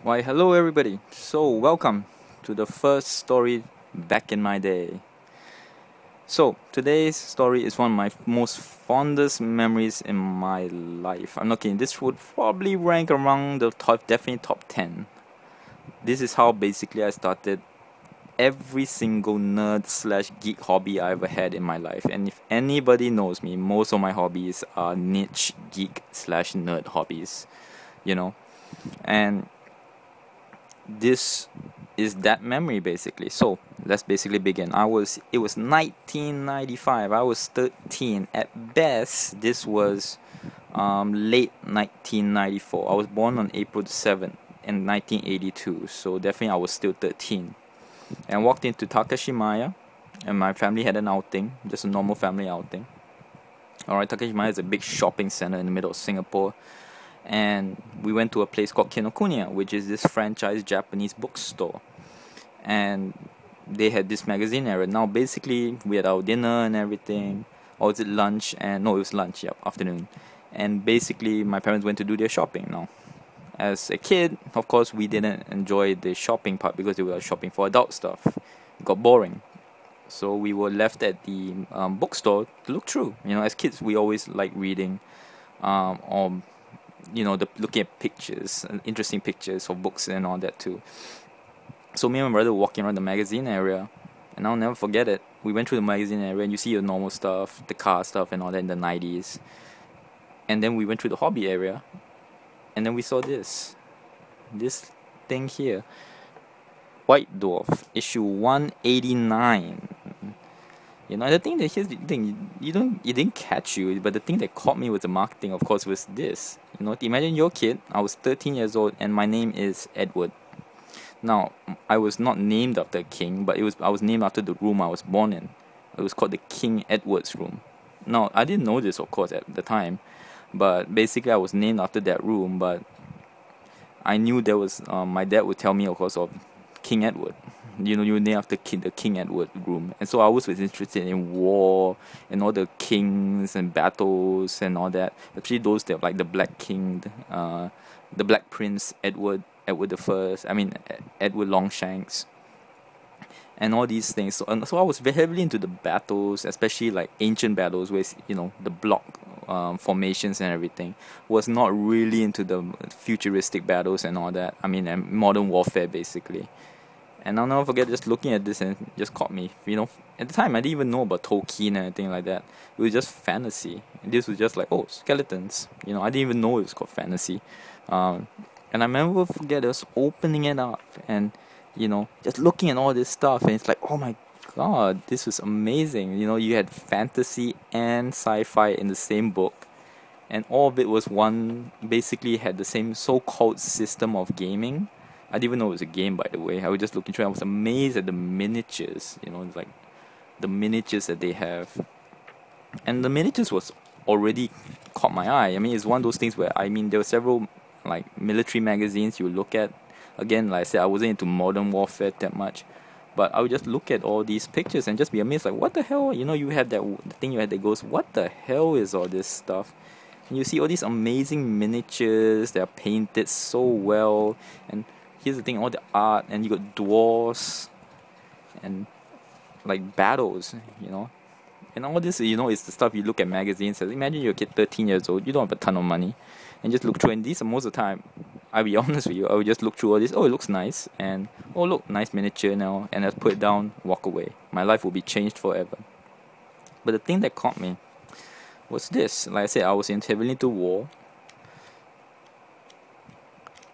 Why, hello everybody. So, welcome to the first story back in my day. So, today's story is one of my most fondest memories in my life. I'm not kidding, this would probably rank around the definitely top 10. This is how basically I started every single nerd slash geek hobby I ever had in my life. And if anybody knows me, most of my hobbies are niche geek slash nerd hobbies, you know. And this is that memory basically. So let's basically begin. It was 1995. I was 13 at best. This was late 1994. I was born on April the 7th in 1982, so definitely I was still 13, and walked into Takashimaya, and my family had an outing, just a normal family outing. Alright, Takashimaya is a big shopping center in the middle of Singapore, and we went to a place called Kinokuniya, which is this franchise Japanese bookstore, and they had this magazine area. Now basically we had our dinner and everything, or was it lunch? And no, it was lunch, yeah, afternoon. And basically my parents went to do their shopping. Now as a kid, of course, we didn't enjoy the shopping part because they were shopping for adult stuff. It got boring, so we were left at the bookstore to look through. As kids we always like reading, or looking at pictures, interesting pictures of books and all that too. So me and my brother were walking around the magazine area, and I'll never forget it. We went through the magazine area, and you see the normal stuff, the car stuff and all that in the 90s. And then we went through the hobby area, and then we saw this thing here, White Dwarf, issue 189. The thing that here's the thing, it didn't catch you, but the thing that caught me was the marketing, of course, was this. Imagine your kid. I was 13 years old, and my name is Edward. Now, I was not named after a king, but I was named after the room I was born in. It was called the King Edward's room. Now, I didn't know this, of course, at the time, but basically I was named after that room. But I knew there was, my dad would tell me, of course, of King Edward. You named after the King Edward room. And so I was interested in war and all the kings and battles and all that. Especially those that like the Black King, the Black Prince Edward the First. Edward Longshanks, and all these things. So I was very heavily into the battles, especially like ancient battles, where the block formations and everything. Was not really into the futuristic battles and all that. And modern warfare basically. And I'll never forget just looking at this, and it just caught me. At the time I didn't even know about Tolkien and anything like that. It was just fantasy. And this was just like, oh, skeletons. I didn't even know it was called fantasy. And I never forget us opening it up and, just looking at all this stuff, and it's like, oh my god, this was amazing. You had fantasy and sci-fi in the same book, and all of it was one, basically had the same so-called system of gaming. I didn't even know it was a game, by the way. I was just looking through, I was amazed at the miniatures, it's like the miniatures that they have. And the miniatures was already caught my eye. It's one of those things where, there were several like military magazines you look at. Again, like I said, I wasn't into modern warfare that much, but I would just look at all these pictures and just be amazed, like, what the hell? You have the thing you had that goes, what the hell is all this stuff? And you see all these amazing miniatures that are painted so well, and here's the thing, all the art, and you got dwarves and like battles, and all this, is the stuff you look at magazines. Imagine you're a kid, 13 years old, you don't have a ton of money, and just look through. And these are most of the time, I'll be honest with you, I would just look through all this. Oh, it looks nice, and oh look, nice miniature now, and just put it down, walk away. My life will be changed forever. But the thing that caught me was this. Like I said, I was heavily into war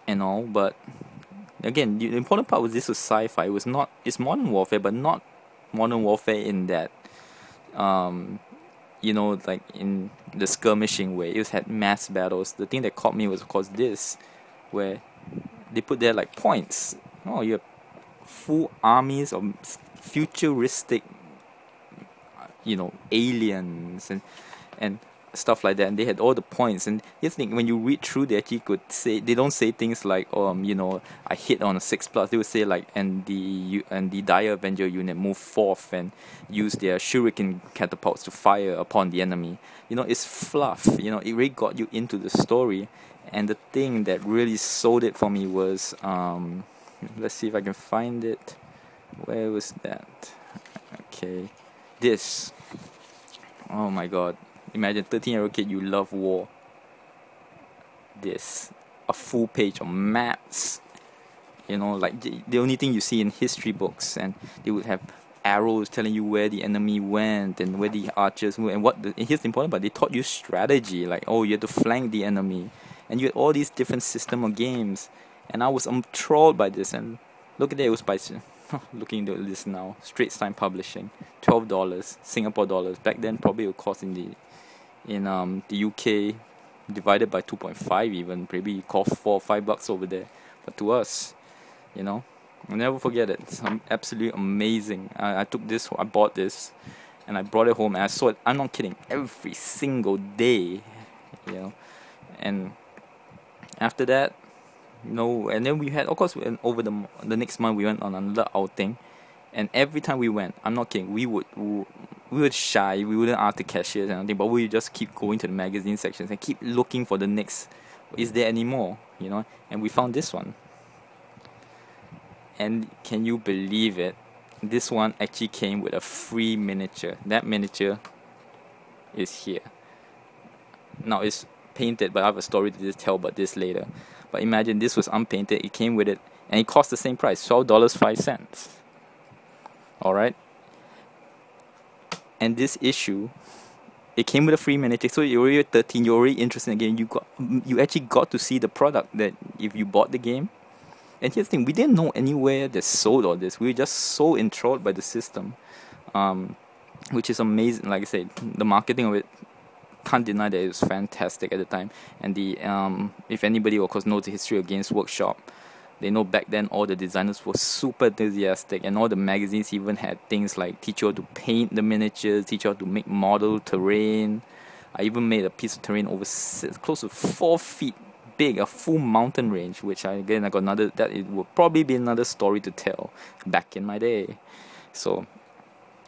and all, but again, the important part was this was sci-fi. It's modern warfare, but not modern warfare in that, like in the skirmishing way. It had mass battles. The thing that caught me was, of course, this, where they put there like points. Oh, you have full armies of futuristic, aliens and stuff like that, and they had all the points. And here's the thing, when you read through, they actually could say, they don't say things like, I hit on a 6+. They would say like, and the Dire Avenger unit moved forth and used their shuriken catapults to fire upon the enemy. It's fluff. It really got you into the story. And the thing that really sold it for me was, let's see if I can find it. Where was that? Okay, this. Oh my god. Imagine 13-year-old kid, you love war. This. A full page of maps. You know, like the only thing you see in history books, and they would have arrows telling you where the enemy went and where the archers were, and here's the important part, they taught you strategy, like, oh, you had to flank the enemy, and you had all these different system of games. And I was enthralled by this, and look at that, it was by looking at this now, Straits Time Publishing, $12 Singapore dollars. Back then probably it would cost in the UK, divided by 2.5 even, maybe it cost $4 or $5 over there. But to us, you know, I'll never forget it. It's absolutely amazing. I bought this, and I brought it home, and I saw it, I'm not kidding, every single day, you know. And after that, you know, and then we had, of course, over the next month we went on another outing, and every time we went, I'm not kidding, we would shy, we wouldn't ask the cashiers and anything, but we would just keep going to the magazine sections and keep looking for the next, is there any more, you know. And we found this one. And can you believe it? This one actually came with a free miniature. That miniature is here. Now it's painted, but I have a story to tell about this later. But imagine this was unpainted, it came with it, and it cost the same price, $12.05. Alright? And this issue, it came with a free miniature, so you're already 13, you're already interested in the game, you actually got to see the product that if you bought the game. And here's the thing, we didn't know anywhere that sold all this. We were just so enthralled by the system, which is amazing. Like I said, the marketing of it, can't deny that it was fantastic at the time. And the if anybody, of course, knows the history of Games Workshop, they know back then all the designers were super enthusiastic, and all the magazines even had things like teach you how to paint the miniatures, teach you how to make model terrain. I even made a piece of terrain over close to 4 feet big, a full mountain range, which I got another, that it would probably be another story to tell back in my day. So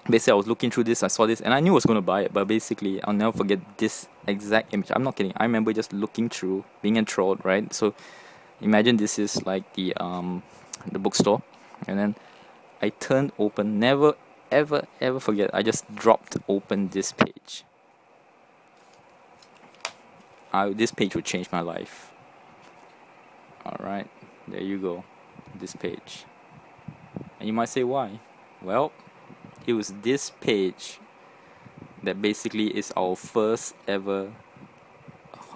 basically I was looking through this, I saw this, and I knew I was going to buy it, but basically I'll never forget this exact image. I'm not kidding, I remember just looking through, being enthralled, right? So imagine this is like the bookstore, and then I turned open, never ever forget, I just dropped open this page. This page would change my life. Alright, there you go, this page. And you might say, why? Well, it was this page that basically is our first ever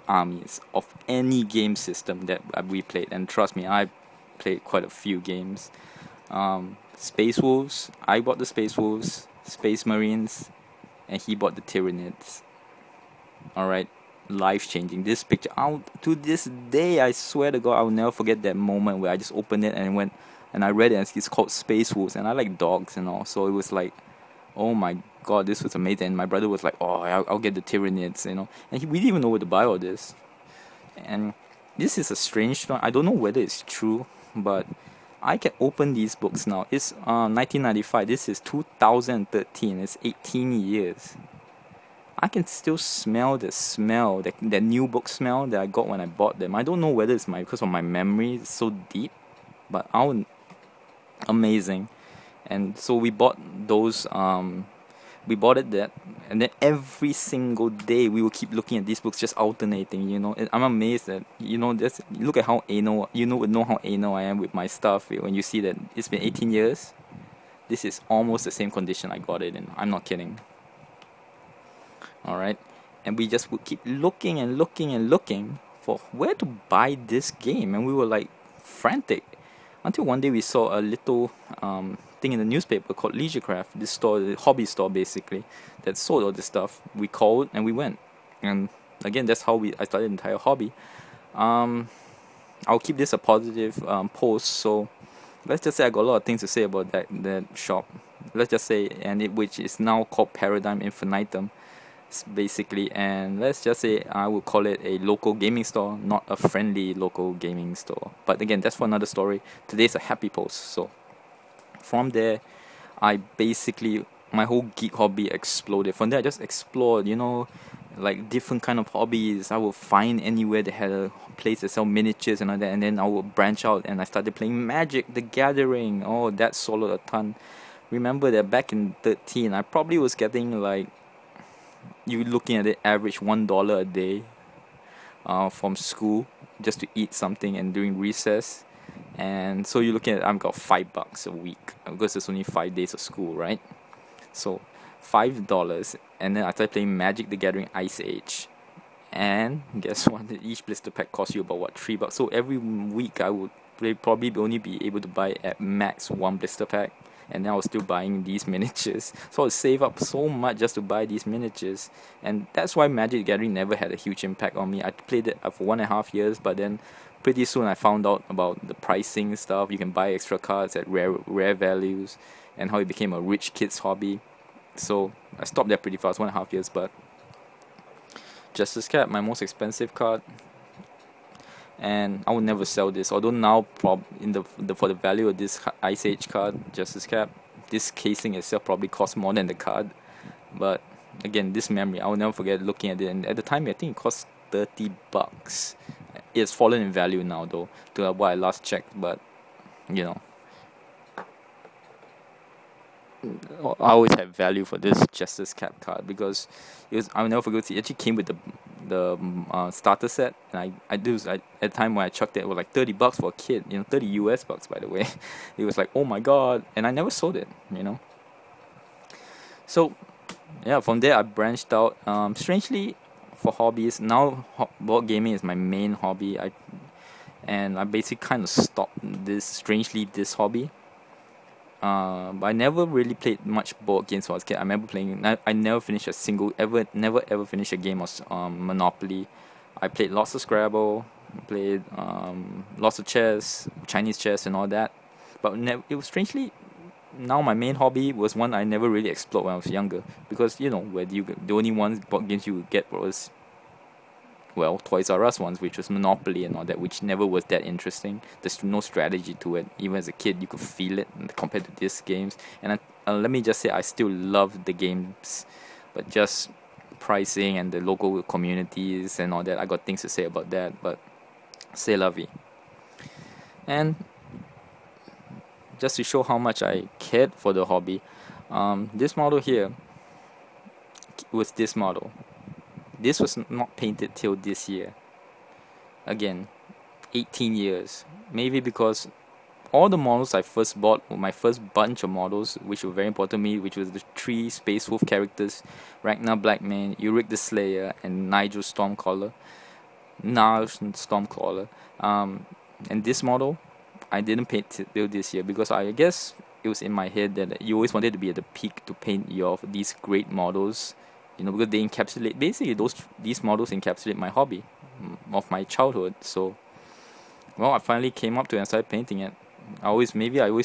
armies of any game system that we played. And trust me, I played quite a few games. Space Wolves, I bought the Space Wolves, Space Marines, and he bought the Tyranids. Alright, life-changing. This picture, to this day, I swear to God, I will never forget that moment where I just opened it and went, and I read it, and it's called Space Wolves, and I like dogs and all, so it was like, oh my God, this was amazing. And my brother was like, oh, I'll get the Tyranids, you know, and we didn't even know where to buy all this. And this is a strange story. I don't know whether it's true, but I can open these books now. It's 1995. This is 2013. It's 18 years. I can still smell that new book smell that I got when I bought them. I don't know whether it's because of my memory, it's so deep, but amazing. And so we bought those, we bought it that, and then every single day we will keep looking at these books, just alternating, you know. And I'm amazed that, you know, look at how anal, would know how anal I am with my stuff when you see that it's been 18 years. This is almost the same condition I got it in. I'm not kidding. Alright, and we just would keep looking and looking and looking for where to buy this game, and we were like frantic until one day we saw a little thing in the newspaper called Leisurecraft, this store, the hobby store basically, that sold all this stuff. We called and we went, and again, that's how I started the entire hobby. I'll keep this a positive post, so let's just say I got a lot of things to say about that shop. Let's just say, which is now called Paradigm Infinitum basically, and let's just say I would call it a local gaming store, not a friendly local gaming store. But again, that's for another story. Today's a happy post. So from there, I basically, my whole geek hobby exploded. From there I just explored, you know, like different kind of hobbies. I would find anywhere that had a place to sell miniatures and all that, and then I would branch out and I started playing Magic the Gathering. Oh, that sold a ton. Remember that back in 13, I probably was getting like, you looking at it, average $1 a day from school just to eat something and during recess. And so you're looking at, I've got $5 a week because there's only 5 days of school, right? So $5, and then I started playing Magic the Gathering Ice Age, and guess what? Each blister pack costs you about what, $3. So every week I would probably only be able to buy at max one blister pack, and then I was still buying these miniatures. So I would save up so much just to buy these miniatures, and that's why Magic the Gathering never had a huge impact on me. I played it for 1.5 years, but then pretty soon I found out about the pricing stuff. You can buy extra cards at rare values, and how it became a rich kid's hobby. So I stopped there pretty fast, 1.5 years. But Justice Cap, my most expensive card, and I will never sell this. Although now, for the value of this Ice Age card, Justice Cap, this casing itself probably costs more than the card. But again, this memory, I will never forget looking at it. And at the time, I think it cost $30. It's fallen in value now though, to what I last checked. But you know, I always have value for this Justice Cap card because I'll never forget, it actually came with the starter set, and at the time when I chucked it was like $30 for a kid, 30 US bucks, by the way. It was like, oh my god, and I never sold it, So yeah, from there I branched out, strangely, for hobbies. Now board gaming is my main hobby. I basically kind of stopped this hobby. But I never really played much board games when I was a kid. I remember playing. I never finished never ever finished a game of Monopoly. I played lots of Scrabble. Played lots of chess, Chinese chess, and all that. But it was strangely. Now my main hobby was one I never really explored when I was younger, because the only board games you would get was, well, Toys R Us ones, which was Monopoly and all that, which never was that interesting. There's no strategy to it. Even as a kid, you could feel it compared to these games. And let me just say, I still love the games, but just pricing and the local communities and all that, I got things to say about that. But c'est la vie. And just to show how much I cared for the hobby, this model here was this model. This was not painted till this year. Again, 18 years. Maybe because all the models I first bought, my first bunch of models, which were very important to me, which was the 3 Space Wolf characters, Ragnar Blackmane, Ulrich the Slayer, and Nigel Stormcaller. And this model, I didn't paint till this year, because I guess it was in my head that you always wanted to be at the peak to paint these great models, because they encapsulate, basically these models encapsulate my hobby of my childhood. So, well, I finally came up to it and started painting it. I always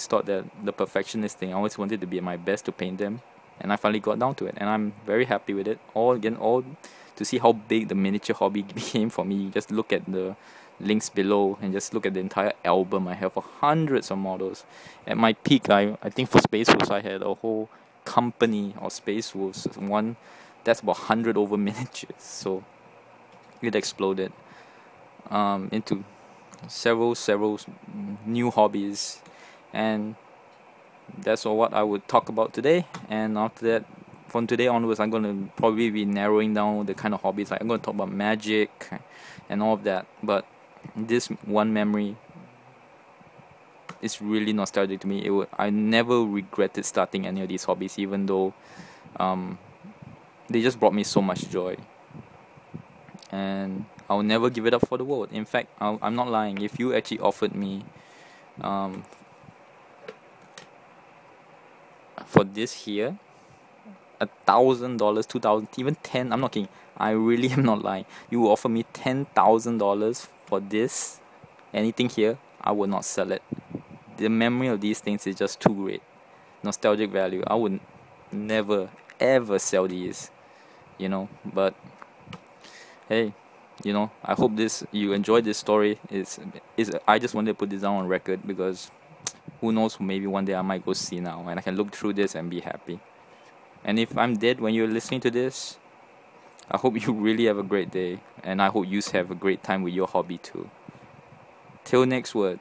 thought that the perfectionist thing, I always wanted to be at my best to paint them, and I finally got down to it, and I'm very happy with it. All to see how big the miniature hobby became for me. Just look at the links below and just look at the entire album I have for hundreds of models. At my peak, I think for Space Wolves I had a whole company of Space Wolves, one that's about 100 over miniatures. So it exploded into several new hobbies, and that's all what I would talk about today. And after that, from today onwards, I'm going to probably be narrowing down the kind of hobbies. Like, I'm going to talk about Magic and all of that, but this one memory is really nostalgic to me. I never regretted starting any of these hobbies, even though they just brought me so much joy, and I'll never give it up for the world. In fact, I'm not lying. If you actually offered me for this here $1,000, $2,000, even 10, I'm not kidding, I really am not lying, you will offer me $10,000 for this, anything here, I will not sell it. The memory of these things is just too great. Nostalgic value. I would never ever sell these, but hey, I hope you enjoyed this story. I just wanted to put this down on record, because who knows, maybe one day I might go see now and I can look through this and be happy. And if I'm dead when you're listening to this, I hope you really have a great day, and I hope you have a great time with your hobby too. Till next word.